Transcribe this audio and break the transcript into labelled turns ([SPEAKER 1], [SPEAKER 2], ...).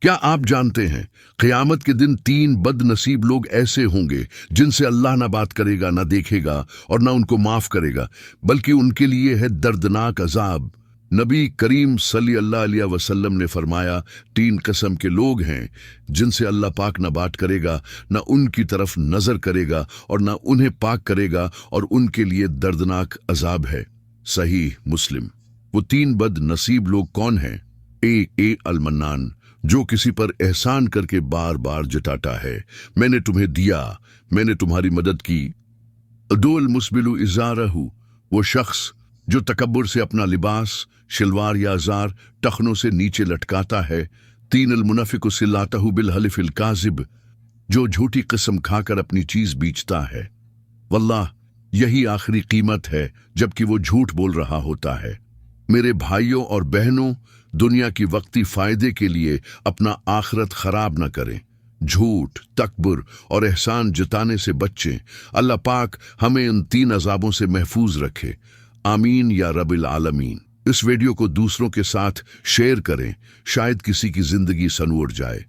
[SPEAKER 1] کیا آپ جانتے ہیں قیامت کے دن 3 بد نصیب لوگ ایسے ہوں گے جن سے اللہ نہ بات کرے گا، نہ دیکھے گا اور نہ ان کو معاف کرے گا، بلکہ ان کے لیے ہے دردناک عذاب۔ نبی کریم صلی اللہ علیہ وسلم نے فرمایا 3 قسم کے لوگ ہیں جن سے اللہ پاک نہ بات کرے گا، نہ ان کی طرف نظر کرے گا اور نہ انہیں پاک کرے گا، اور ان کے لیے دردناک عذاب ہے۔ صحیح مسلم۔ وہ 3 بد نصیب لوگ کون ہیں؟ اے المنان، جو کسی پر احسان کر کے بار بار جتاتا ہے، میں نے تمہیں دیا، میں نے تمہاری مدد کی۔ دو المسبل ازارہ، وہ شخص جو تکبر سے اپنا لباس، شلوار یا ازار ٹخنوں سے نیچے لٹکاتا ہے۔ 3 المنافق صلاتہ بالحلف الکاذب، جو جھوٹی قسم کھا کر اپنی چیز بیچتا ہے۔ واللہ یہی آخری قیمت ہے جبکہ وہ جھوٹ بول رہا ہوتا ہے۔ میرے بھائیوں اور بہنوں، دنیا کی وقتی فائدے کے لیے اپنا آخرت خراب نہ کریں۔ جھوٹ، تکبر اور احسان جتانے سے بچیں۔ اللہ پاک ہمیں ان 3 عذابوں سے محفوظ رکھے۔ آمین یا رب العالمین۔ اس ویڈیو کو دوسروں کے ساتھ شیئر کریں، شاید کسی کی زندگی سنور جائے۔